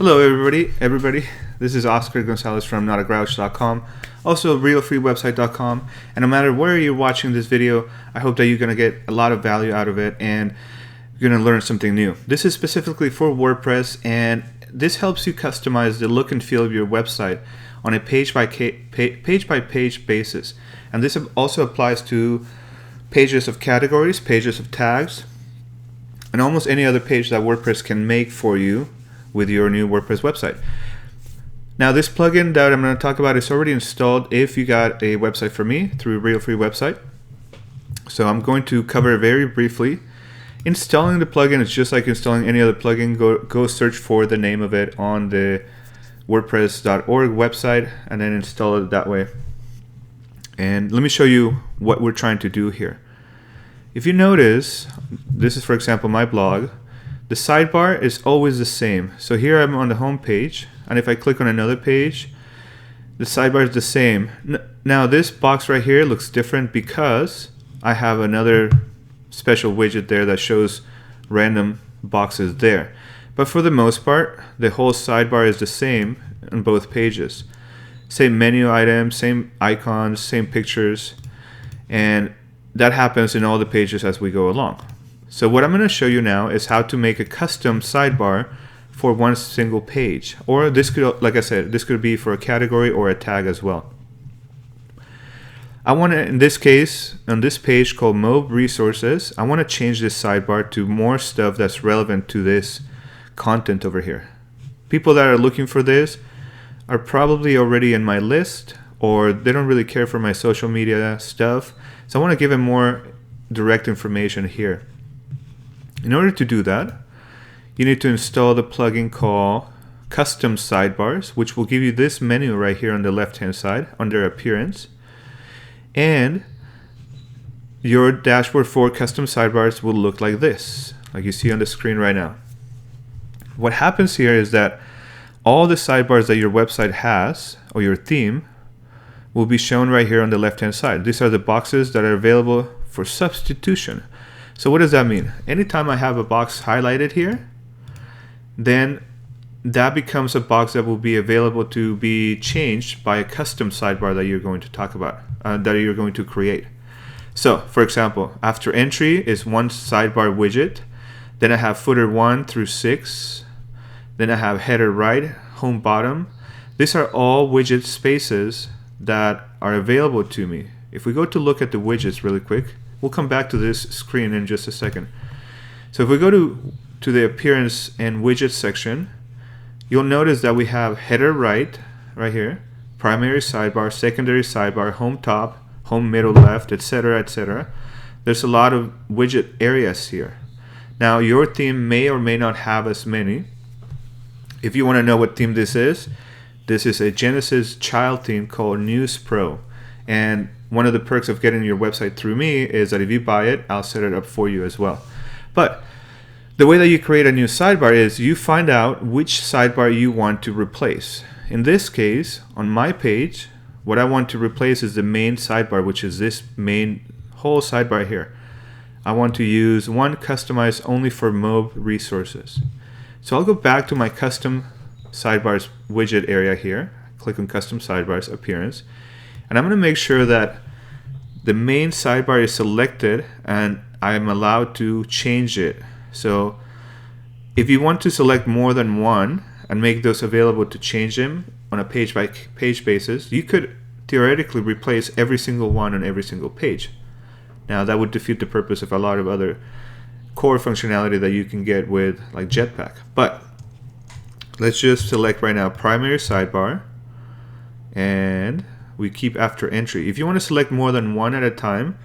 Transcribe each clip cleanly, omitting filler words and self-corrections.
Hello everybody. This is Oscar Gonzalez from notagrouch.com, also realfreewebsite.com, and no matter where you're watching this video, I hope that you're going to get a lot of value out of it and you're going to learn something new. This is specifically for WordPress, and this helps you customize the look and feel of your website on a page by page basis. And this also applies to pages of categories, pages of tags, and almost any other page that WordPress can make for you with your new WordPress website. Now, this plugin that I'm going to talk about is already installed if you got a website from me through Real Free Website. So I'm going to cover it very briefly. Installing the plugin is just like installing any other plugin. Go search for the name of it on the WordPress.org website and then install it that way. And let me show you what we're trying to do here. If you notice, this is for example my blog. The sidebar is always the same. So here I'm on the home page, and if I click on another page, the sidebar is the same. Now this box right here looks different because I have another special widget there that shows random boxes there. But for the most part, the whole sidebar is the same on both pages. Same menu items, same icons, same pictures, and that happens in all the pages as we go along. So what I'm going to show you now is how to make a custom sidebar for one single page. Or this could, like I said, this could be for a category or a tag as well. I want to, in this case, on this page called Mob Resources, I want to change this sidebar to more stuff that's relevant to this content over here. People that are looking for this are probably already in my list, or they don't really care for my social media stuff. So I want to give them more direct information here. In order to do that, you need to install the plugin called Custom Sidebars, which will give you this menu right here on the left hand side under Appearance. And your dashboard for custom sidebars will look like this, like you see on the screen right now. What happens here is that all the sidebars that your website has, or your theme, will be shown right here on the left hand side. These are the boxes that are available for substitution. So what does that mean? Anytime I have a box highlighted here, then that becomes a box that will be available to be changed by a custom sidebar that you're going to talk about, that you're going to create. So for example, after entry is one sidebar widget, then I have footer 1 through 6, then I have header right, home bottom. These are all widget spaces that are available to me. If we go to look at the widgets really quick, we'll come back to this screen in just a second. So if we go to the Appearance and Widgets section, you'll notice that we have header right here, primary sidebar, secondary sidebar, home top, home middle left, etc., etc. There's a lot of widget areas here. Now your theme may or may not have as many. If you want to know what theme this is a Genesis child theme called News Pro. And one of the perks of getting your website through me is that if you buy it, I'll set it up for you as well. But the way that you create a new sidebar is you find out which sidebar you want to replace. In this case, on my page, what I want to replace is the main sidebar, which is this main whole sidebar here. I want to use one customized only for Mob Resources. So I'll go back to my custom sidebars widget area here, click on Custom Sidebars, Appearance, and I'm going to make sure that the main sidebar is selected and I'm allowed to change it. So if you want to select more than one and make those available to change them on a page by page basis, you could theoretically replace every single one on every single page. Now that would defeat the purpose of a lot of other core functionality that you can get with like Jetpack. But let's just select right now primary sidebar, and we keep after entry. If you want to select more than one at a time,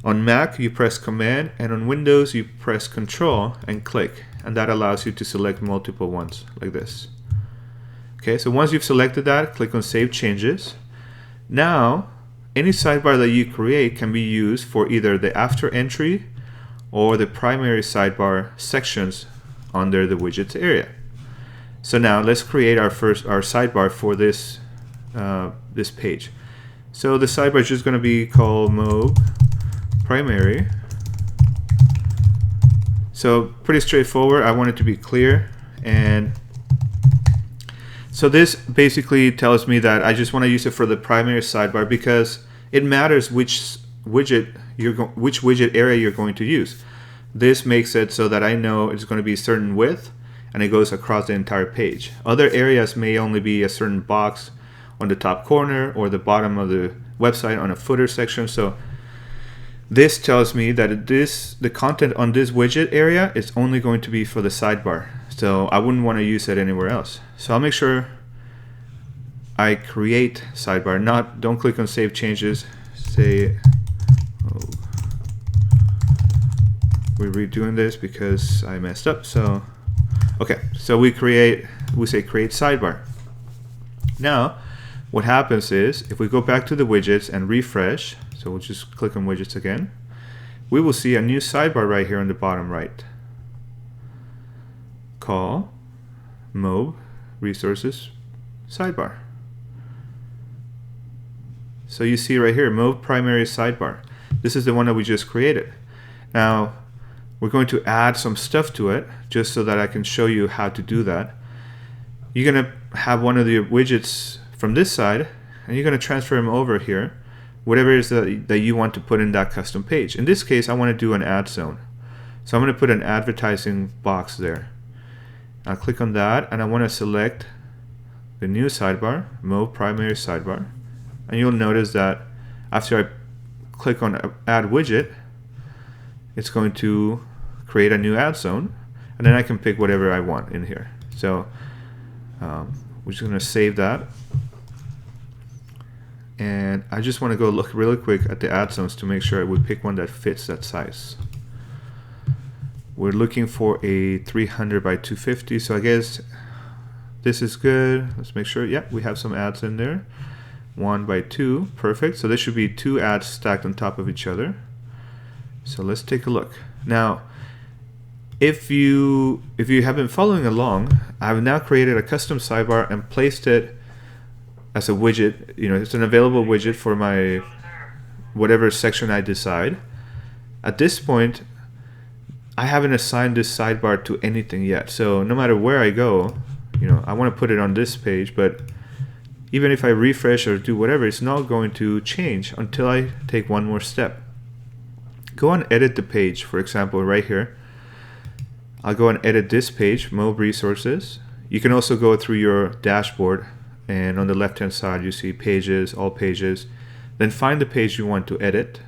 on Mac you press Command, and on Windows you press Control and click, and that allows you to select multiple ones like this. Okay, so once you've selected that, click on Save Changes. Now any sidebar that you create can be used for either the after entry or the primary sidebar sections under the widgets area. So now let's create our sidebar for this this page. So the sidebar is just going to be called Mob Primary. So pretty straightforward. I want it to be clear, and So this basically tells me that I just want to use it for the primary sidebar because it matters which widget area you're going to use. This makes it so that I know it's going to be a certain width and it goes across the entire page. Other areas may only be a certain box on the top corner or the bottom of the website on a footer section. So this tells me that the content on this widget area is only going to be for the sidebar. So I wouldn't want to use it anywhere else. So I'll make sure I create sidebar. Don't click on save changes. Say, we're redoing this because I messed up. So okay, so we say create sidebar. Now what happens is if we go back to the widgets and refresh, so we'll just click on widgets again, we will see a new sidebar right here on the bottom right. Call Mob Resources Sidebar. So you see right here, Mob Primary Sidebar. This is the one that we just created. Now we're going to add some stuff to it just so that I can show you how to do that. You're going to have one of the widgets from this side and you're going to transfer them over here, whatever it is that you want to put in that custom page. In this case, I want to do an ad zone. So I'm going to put an advertising box there. I'll click on that and I want to select the new sidebar, Mob Primary Sidebar. And you'll notice that after I click on Add Widget, it's going to create a new ad zone, and then I can pick whatever I want in here. So we're just going to save that. And I just want to go look really quick at the ad zones to make sure we pick one that fits that size. We're looking for a 300 by 250, so I guess this is good. Let's make sure, yeah, we have some ads in there. 1 by 2, perfect. So there should be 2 ads stacked on top of each other. So let's take a look. Now, if you have been following along, I've now created a custom sidebar and placed it as a widget. It's an available widget for my whatever section I decide. At this point, I haven't assigned this sidebar to anything yet. So no matter where I go, I want to put it on this page, but even if I refresh or do whatever, it's not going to change until I take one more step. Go and edit the page. For example, right here, I'll go and edit this page, Mob Resources. You can also go through your dashboard, and on the left hand side you see pages, all pages. Then find the page you want to edit.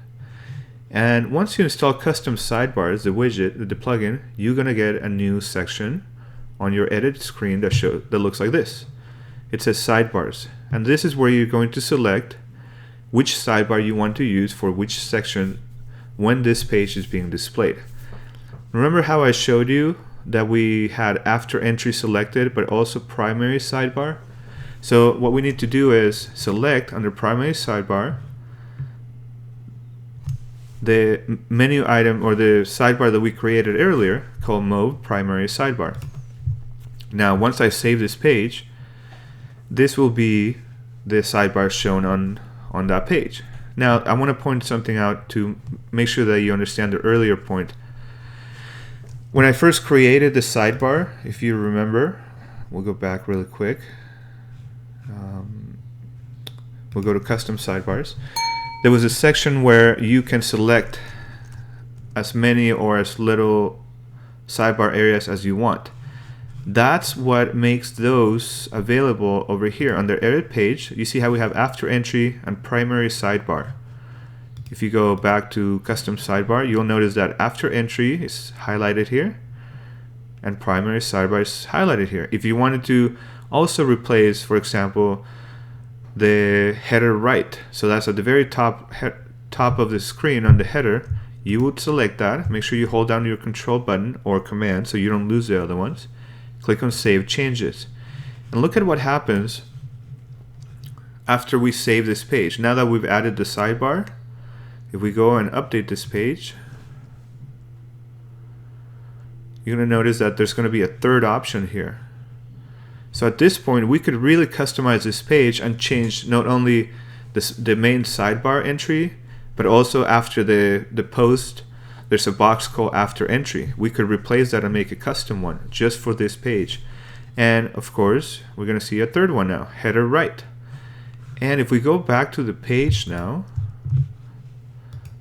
And once you install custom sidebars, the widget, the plugin, you're gonna get a new section on your edit screen that looks like this. It says sidebars, and this is where you're going to select which sidebar you want to use for which section when this page is being displayed. Remember how I showed you that we had after entry selected but also primary sidebar? So what we need to do is select under primary sidebar the menu item or the sidebar that we created earlier called Mob Primary Sidebar. Now once I save this page, this will be the sidebar shown on that page. Now I want to point something out to make sure that you understand the earlier point. When I first created the sidebar, if you remember, we'll go back really quick. We'll go to custom sidebars. There was a section where you can select as many or as little sidebar areas as you want. That's what makes those available over here on the edit page. You see how we have after entry and primary sidebar. If you go back to custom sidebar, you'll notice that after entry is highlighted here and primary sidebar is highlighted here. If you wanted to also replace, for example, the header right, so that's at the very top of the screen on the header, you would select that. Make sure you hold down your control button or command so you don't lose the other ones. Click on Save Changes. And look at what happens after we save this page. Now that we've added the sidebar, if we go and update this page, you're going to notice that there's going to be a third option here. So at this point, we could really customize this page and change not only the main sidebar entry, but also after the post, there's a box called after entry. We could replace that and make a custom one just for this page. And of course, we're going to see a third one now, header right. And if we go back to the page now,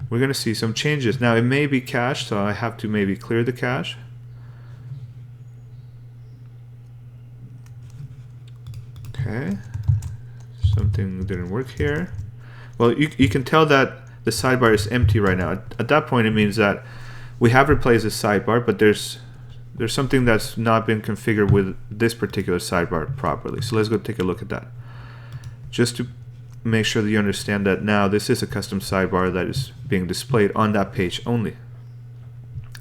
we're going to see some changes. Now it may be cached, so I have to maybe clear the cache. Okay, something didn't work here. Well, you can tell that the sidebar is empty right now. At that point, it means that we have replaced the sidebar, but there's something that's not been configured with this particular sidebar properly. So let's go take a look at that, just to make sure that you understand that now this is a custom sidebar that is being displayed on that page only.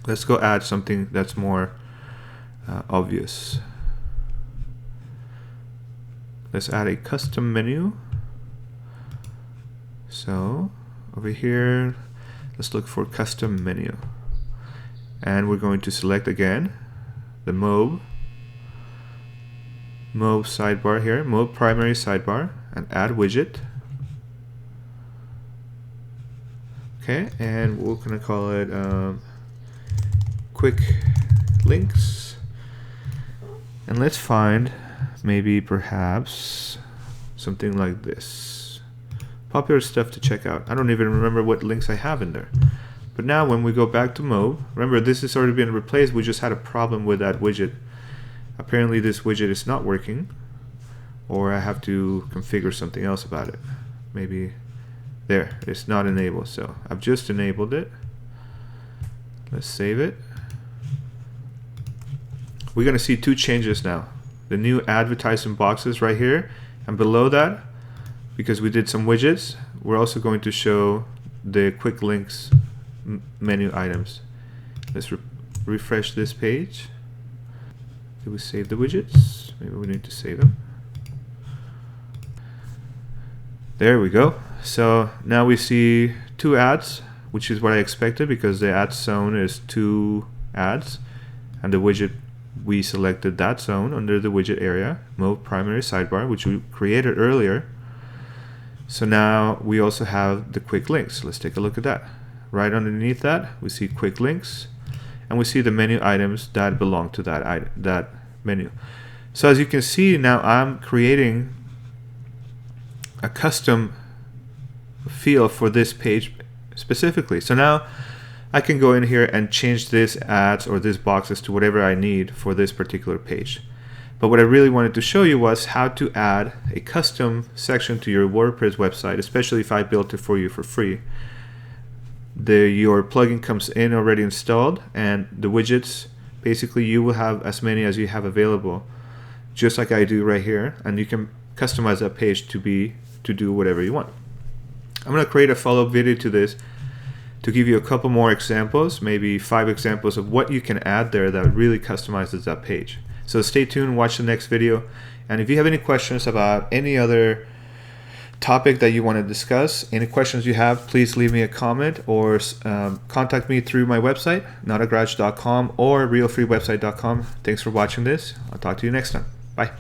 Let's go add something that's more obvious. Let's add a custom menu. So over here, let's look for custom menu. And we're going to select again the Mob sidebar here, Mob primary sidebar, and add widget. Okay, and we're going to call it quick links. And let's find maybe perhaps something like this. Popular stuff to check out. I don't even remember what links I have in there. But now when we go back to Mob, remember this has already been replaced. We just had a problem with that widget. Apparently this widget is not working, or I have to configure something else about it. Maybe there, it's not enabled. So I've just enabled it. Let's save it. We're going to see two changes now. The new advertising boxes right here, and below that, because we did some widgets, we're also going to show the quick links menu items. Let's refresh this page. Did we save the widgets? Maybe we need to save them. There we go. So now we see two ads, which is what I expected because the ad zone is 2 ads, and the widget, we selected that zone under the widget area, Mob primary sidebar, which we created earlier. So now we also have the quick links. Let's take a look at that. Right underneath that, we see quick links, and we see the menu items that belong to that menu. So as you can see, now I'm creating a custom field for this page specifically. So now I can go in here and change this ads or this boxes to whatever I need for this particular page. But what I really wanted to show you was how to add a custom section to your WordPress website, especially if I built it for you for free. Your plugin comes in already installed, and the widgets, basically you will have as many as you have available, just like I do right here, and you can customize that page to do whatever you want. I'm going to create a follow-up video to this to give you a couple more examples, maybe 5 examples of what you can add there that really customizes that page. So stay tuned, watch the next video, and if you have any questions about any other topic that you want to discuss, any questions you have, please leave me a comment or contact me through my website, notagarage.com or realfreewebsite.com. Thanks for watching this. I'll talk to you next time. Bye.